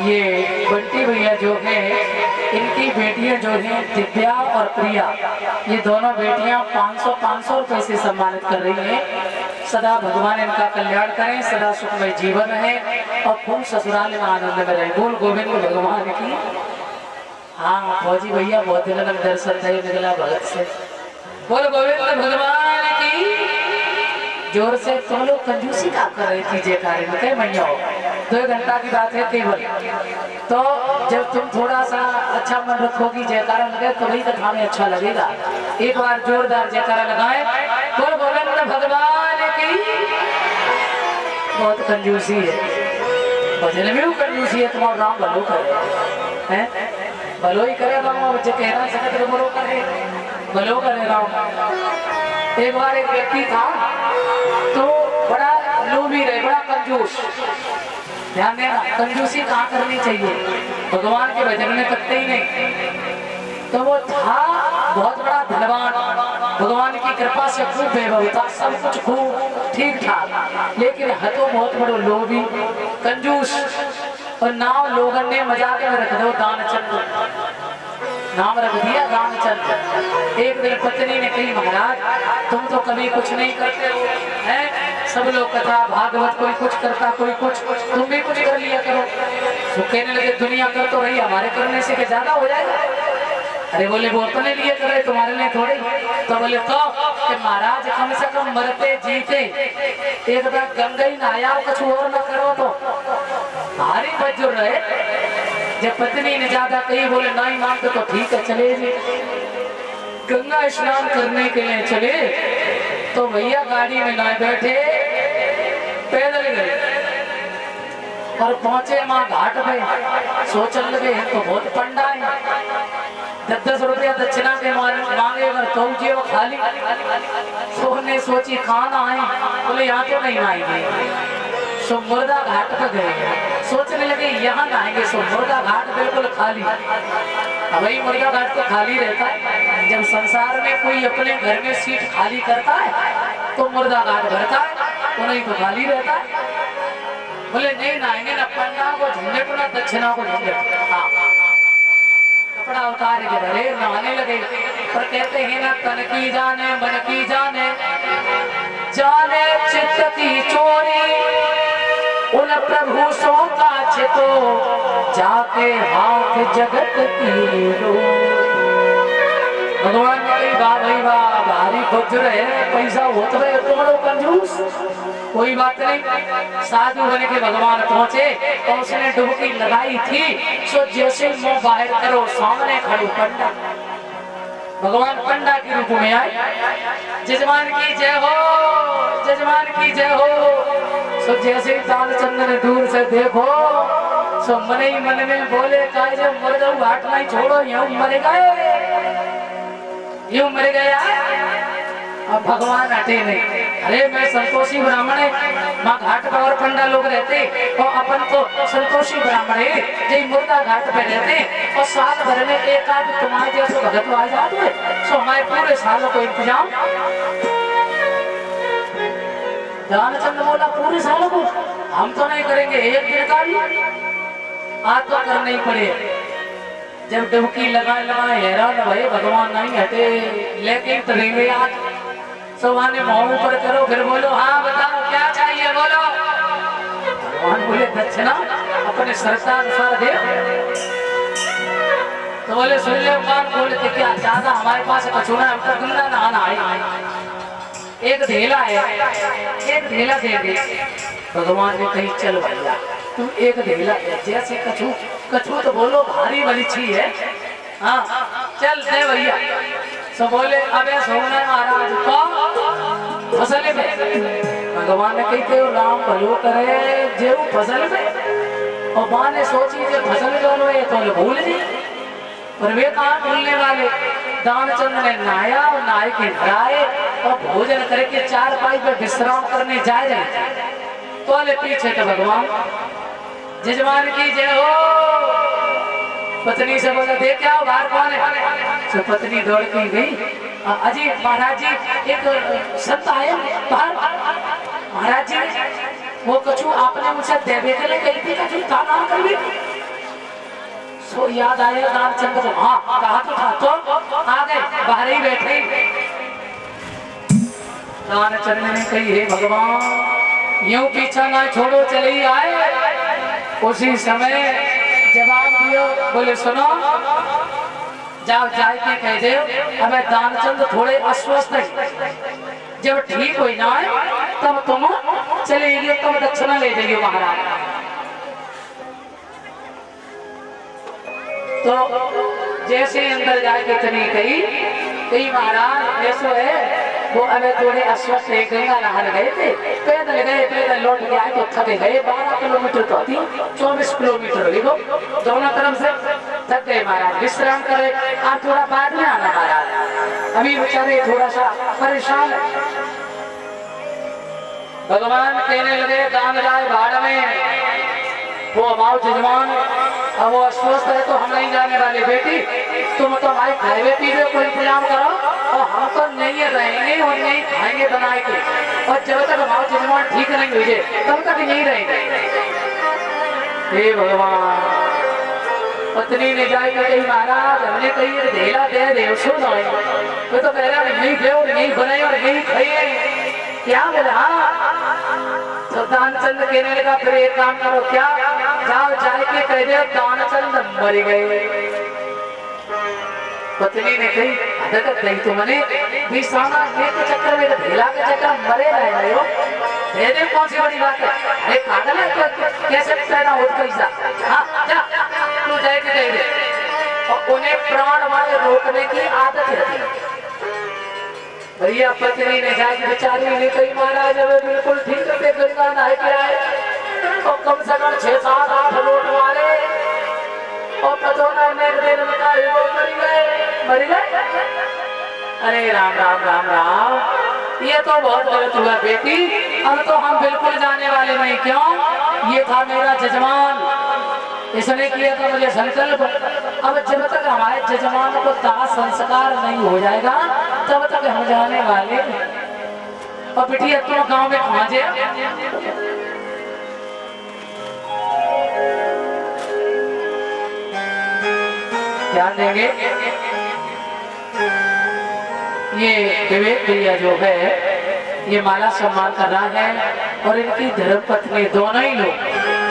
ये बंटी भैया जो हैं, इनकी बेटियां जो हैं दिव्या और प्रिया, ये दोनों बेटियां 500 रुपए से सम्मानित कर रही हैं। सदा भगवान इनका कल्याण करें, सदा सुखमय जीवन रहे और खूब ससुराल में आनंद में रहे। बोल गोविंद भगवान की। हाँ फौजी भैया बहुत दिन लग दर्शन थे निकला भगत से। बोल गोविंद भगवान की। जोर से तुम लोग कंजूसी का कर रही थी जयकारे में कई मैया हो। 2 घंटा की बात है केवल, तो जब तुम थोड़ा सा अच्छा मन रखोगी जयकारा लगे तो वही तक हमें अच्छा लगेगा। एक बार जोरदार जयकारा लगाए। बोल गोविंद भगवान की। बहुत कंजूसी है, भजन में भी कंजूसी है। तुम्हारा राम भलो करे हैं, भलो ही करे राम। जो कहना सकते भलो करे, भलो करे राम। एक बार एक व्यक्ति था तो बड़ा लोभी रहे, बड़ा कंजूस। ध्यान देना, कंजूसी कहाँ करनी चाहिए, भगवान के भजन में करते ही नहीं। तो वो था बहुत बड़ा धनवान, भगवान की कृपा से खूब वैभव था, सब कुछ खूब ठीक ठाक, लेकिन है तो बहुत बड़ो लोभी कंजूस। और नाम लोगों ने मजाक में रख दो दानचंद, नाम रख दिया दानचंद। एक दिन पत्नी ने कही महाराज तुम तो कभी कुछ नहीं करते हो, हैं? सब लोग कथा भागवत कोई कुछ करता कोई कुछ, तुम भी कुछ कर लिया करो। तो कहने लगे दुनिया कर तो रही, हमारे करने से क्या ज्यादा हो जाएगा। अरे बोले वो अपने लिए कर रहे, तुम्हारे लिए थोड़ी। तो बोले तो कि महाराज कम से कम मरते जीते एक बार गंगा ही नहाया कुछ और न करो तो भारी बजुर रहे। जब पत्नी ने ज्यादा कही बोले नहीं मानते तो ठीक है चले जी। गंगा स्नान करने के लिए चले तो भैया गाड़ी में ना बैठे पैदल गए और पहुंचे माँ घाट पे। सोचने लगे तो बहुत पंडा है, 10-10 रुपया दक्षिणा के मांगे अगर तो जी वो खाली। सोने सोची खाना आए, बोले यहाँ तो नहीं आएंगे। सो मुर्दा घाट पर गए, सोचने लगे यहाँ नहाएंगे। सो मुर्दा घाट बिल्कुल खाली। वही मुर्दा घाट तो खाली रहता है, जब संसार में कोई अपने घर में सीट खाली करता है तो मुर्दा घाट भरता है, तो नहीं तो खाली रहता है। बोले नहीं नहाएंगे, न पंडा को झंझट न दक्षिणा को झंझट। हाँ कपड़ा उतार के भरे नहाने लगे। पर कहते हैं ना तन की जाने मन की जाने, जाने चित्त की चोरी, उन प्रभु सो का चितो जाके हाथ जगत की रो। भगवान ने कही वाह भाई वाह, भारी खुजर है, पैसा होता है तो बड़ो कंजूस। कोई बात नहीं, साधु बने के भगवान पहुंचे और उसने डुबकी लगाई थी। सो जैसे मुंह बाहर करो सामने खड़ो पंडा। भगवान पंडा के रूप में आए। जजमान की जय हो, जजमान की जय हो। सो जैसे दानचंद ने दूर से देखो सो मन ही मन में बोले काय जब मुर्दा घाट नहीं छोड़ो यूं मर गए, यूं मर गया। अब भगवान हटे नहीं। अरे मैं संतोषी ब्राह्मण है, माँ घाट पर और पंडा लोग रहते और अपन तो संतोषी ब्राह्मण है, जो मुर्दा घाट पे रहते और साल भर में एक आध तुम्हारे जैसे भगत आ जाते हैं। सो हमारे पूरे सालों को इंतजाम। दानचंद बोला पूरे सालों को हम तो नहीं करेंगे, एक दिन का भी आज तो करना ही पड़े। जब डुबकी लगाए लगाए हैरान भाई भगवान नहीं हटे, लेकिन तरेंगे आज सवाने मुंह ऊपर करो फिर बोलो हाँ बताओ क्या चाहिए बोलो। भगवान बोले दक्षिणा अपने श्रद्धा अनुसार दे। तो बोले सुन ले भगवान बोले थे क्या ज्यादा हमारे पास कछुना है, हमको गंगा नहाना है, एक ढेला है, एक ढेला दे दे। भगवान ने कही चल भैया तुम एक ढेला दे। जैसे कछू, कछू तो बोलो भारी बलिछी है, हाँ चल दे भैया। सो बोले अबे सोना महाराज तो फसल में। भगवान ने कही तो राम भलो करे जे फसल में। और माँ ने सोची जे फसल दोनों है तो भूल जी, पर वे कहाँ भूलने वाले। दानचंद ने नहाया और नहाए के नहाए और भोजन करके 4 पाई पे विश्राम करने जा रहे थे। तो पीछे तो भगवान। जजमान की जय हो। पत्नी से बोला दे क्या बाहर कौन है। तो पत्नी दौड़ के गई, अजी महाराज जी एक संत आए बाहर। महाराज जी वो कछु आपने मुझसे देवे के लिए गई थी, कछु का नाम कर ली। सो याद आया दानचंद को, हाँ कहा तो था, तो आ गए, बाहर ही बैठे। दानचंद ने कही, हे भगवान यूं पीछा ना छोड़ो, चले ही आए। उसी समय जवाब दियो, बोले सुनो, जाओ जाके कह दे अबे दानचंद थोड़े अस्वस्थ है, जब ठीक हो ना तब तुम चलेगी, तब दक्षिणा ले जाइए महाराज। तो जैसे अंदर जाके चली कही महाराज ऐसो है, वो अबे थोड़े अस्वस्थ है, गंगा नहाने गए थे, पैदल लौट के आए तो थके गए। 12 किलोमीटर तो थी, 24 किलोमीटर हुई वो दोनों तरफ से, थक गए महाराज, विश्राम करे, आप थोड़ा बाद में आना महाराज, अभी बेचारे थोड़ा सा परेशान है। भगवान कहने लगे, दान जाए भाड़ में, वो हमारे जजमान, अब वो अस्वस्थ है तो हम नहीं जाने वाले। बेटी तुम तो हमारे खाए पीने को इंतजाम करो, और हम तो नहीं रहेंगे और नहीं खाएंगे बनाए के, और जब तक हमारे जजमान ठीक नहीं हुए तब तक नहीं रहेंगे। हे भगवान, पत्नी ने जाकर कही, महाराज हमने कही ढेला दे दे सो जाए, वो तो कह रहा नहीं दे और नहीं बनाए और नहीं खाइए, क्या बोला। तो दानचंद कहने लगा, फिर एक काम करो, क्या जाओ जाके कह दे दानचंद मर गए। पत्नी ने कही, हदकत नहीं तुमने बिसाना के चक्कर में, ढेला के चक्कर मरे रहे हो, दे दे कौन सी बड़ी बात है, अरे पागल है तो कैसे पैदा हो पैसा। हाँ जा तू जाके कह दे। और उन्हें प्राण वाले रोकने की आदत रहती। भैया पत्नी ने जाके बेचारी ने कही, महाराज अब बिल्कुल ठीक है, गंगा नहा के आए और कम से कम 6-7-8 लोट मारे, और पतोना ने दिन में मर गए। अरे राम राम राम राम, ये तो बहुत गलत हुआ बेटी, अब तो हम बिल्कुल जाने वाले नहीं। क्यों? ये था मेरा जजमान, इसने किया था मुझे संकल्प। अब जब तक हमारे जजमान को दाह संस्कार नहीं हो जाएगा तब तक हम जाने वाले। और बिटिया तुम गांव में कहाँ जे ध्यान देंगे। ये विवेक भैया जो है ये माला सम्मान कर रहा है, और इनकी धर्मपत्नी दोनों ही लोग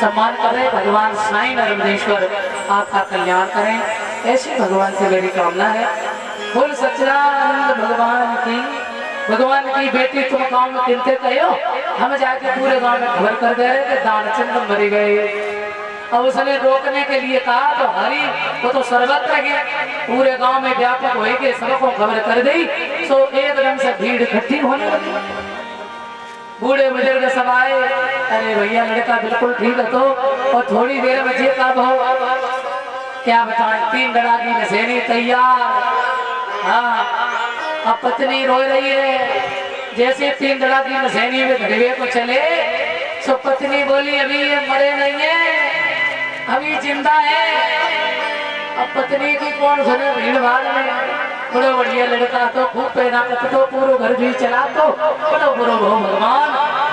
सम्मान कर रहे। भगवान साईं नर्मदेश्वर आपका कल्याण करें, ऐसी भगवान से मेरी कामना है। बोल सच्चिदानंद भगवान की बेटी तुम गाँव में किनते कहो, हम जाके पूरे गाँव में खबर कर दे रहे कि दानचंद मर गए। अब उसने रोकने के लिए कहा तो हरी वो तो सर्वत्र गया, पूरे गांव में व्यापक हो गए, सबको खबर कर दी। सो एकदम से भीड़ इकट्ठी होने लगी, बूढ़े बुजुर्ग सब आए। अरे भैया लड़का बिल्कुल ठीक है, तो और थोड़ी देर में जे कब हो क्या बताएं, 3 लड़ाकी नसेनी तैयार। हाँ अब पत्नी रो रही है, जैसे 3 लड़ाकी नसेनी में धड़वे को चले, सो पत्नी बोली अभी ये मरे नहीं है, अभी जिंदा है। अब पत्नी की कौन सुने, भीड़ भाड़ में बड़ो बढ़िया लड़का तो खूब पहना तो पूरा घर भी चला तो बड़ो बुरो हो भगवान।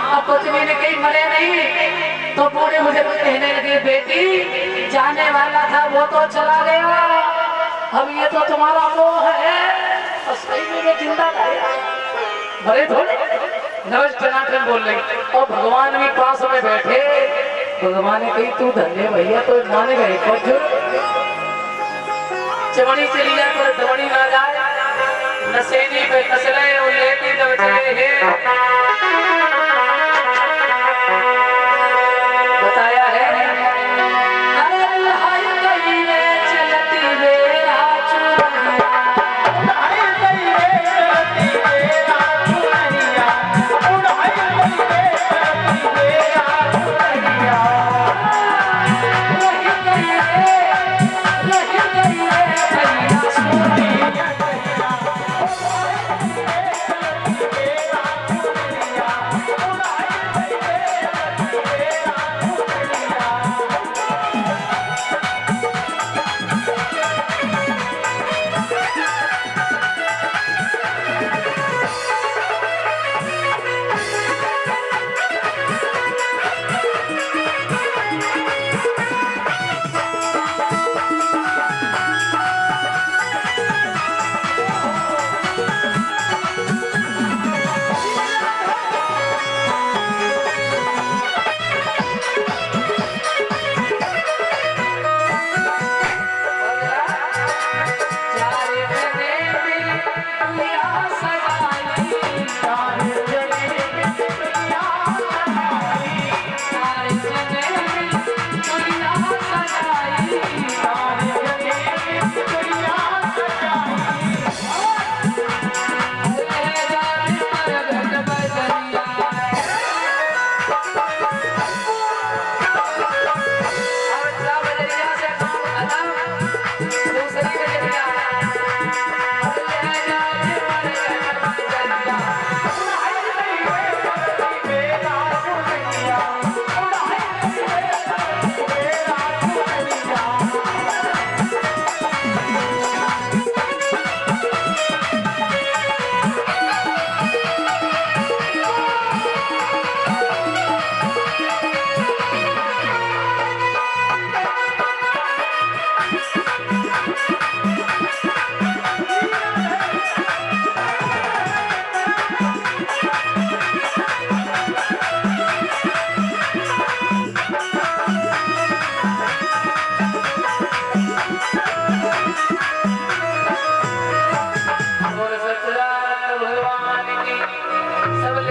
अब पत्नी ने कही मरे नहीं, तो पूरे मुझे कहने लगे बेटी जाने वाला था वो तो चला गया, अब ये तो तुम्हारा मोह है, और सही में जिंदा है भले थोड़े नवस बोल रही। और भगवान भी पास में बैठे, भगवान ने कही तू धन्य भैया, तो माने गए चमड़ी चली जाए पर दौड़ी ना जाए, नसेनी पे कसले और लेती जब चले हैं। बताया है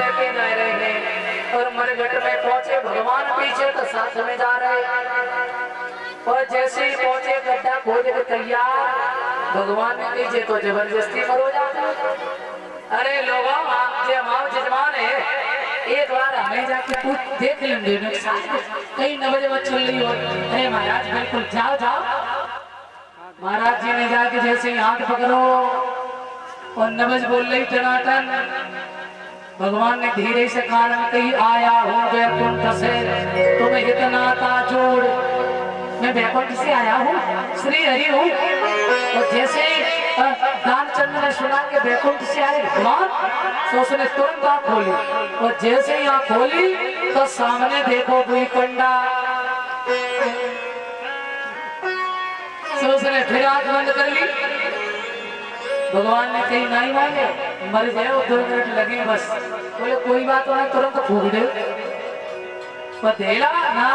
लेके जा रहे हैं और मरघट में पहुंचे भगवान पीछे तो साथ में जा रहे और जैसे ही पहुंचे गड्ढा खोद के तैयार भगवान ने नीचे तो जबरदस्ती मरो जाता। अरे लोगों आप हमारे जजमान है एक बार हमें जाके पूछ देख लेंगे कहीं 9 बजे चल रही हो। अरे महाराज बिल्कुल जाओ जाओ। महाराज जी ने जाके जैसे ही हाथ पकड़ो और नबज बोल रही टनाटन। भगवान ने धीरे से कान में कही आया हूँ वैकुंठ से तुम्हें इतना ताजोड़। मैं वैकुंठ से आया हूँ श्री हरि हूँ। और जैसे ही दानचंद ने सुना कि वैकुंठ से आए भगवान तो उसने तुरंत आँख खोली और जैसे ही आँख खोली तो सामने देखो कोई पंडा। तो उसने फिर आँख बंद कर ली। भगवान ने कही नहीं मांगे मर जाए 2 मिनट लगे बस। बोले कोई बात नहीं तुरंत फूक दे पतेला ना।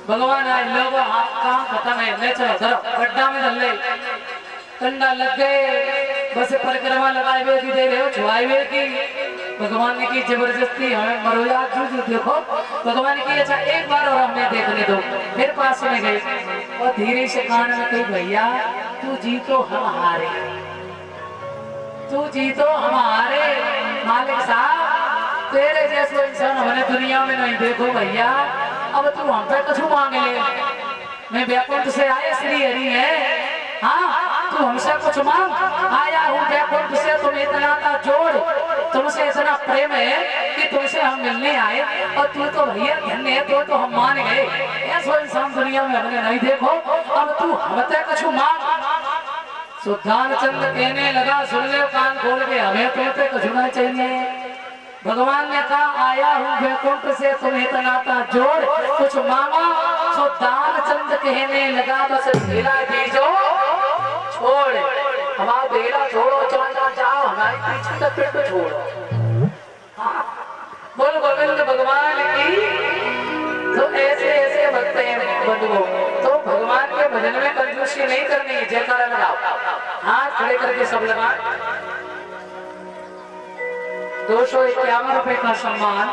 भगवान आए लोगों हाथ काम खत्म है ले चलो धरो गड्ढा में डल ले। कंडा लग गए बस परिक्रमा लगाए हुए की दे रहे हो छुआए हुए की। भगवान ने की जबरदस्ती हमें मरो यार जो देखो। भगवान की अच्छा एक बार और हमें देखने दो। फिर पास में गए और धीरे से कान में कही भैया तू जीतो हम हारे तू जीतो हम हारे। मालिक साहब तेरे जैसे इंसान हमने दुनिया में नहीं देखो भैया। अब तू हमसे कुछ मांग ले। मैं वैकुंठ से आए श्री हरि है। हाँ तू हमसे कुछ मांग। आया हूँ वैकुंठ से तुम इतना का जोड़ तुमसे इतना प्रेम है कि तुमसे हम मिलने आए और तू तो भैया धन्य है तो हम मान गए। ऐसा इंसान दुनिया में हमने नहीं देखो। अब तू हमसे कुछ मांग। सुधानचंद कहने लगा सुन ले कान खोल के हमें तुमसे कुछ नहीं चाहिए। भगवान ने कहा आया हूँ वैकुंठ से तुम्हें इतना का जोड़ कुछ मांगा। सुधानचंद कहने लगा बस बेला दीजो छोड़ हमारा बेला छोड़ो चलना जाओ हमारे पीछे का पिंड छोड़ो। हाँ बोल गोविंद भगवान की। तो ऐसे ऐसे भक्त हैं बंधुओं तो भगवान के भजन में कंजूसी नहीं करनी है। जयकारा लगाओ हाथ खड़े करके सब लगा। 251 रुपए का सम्मान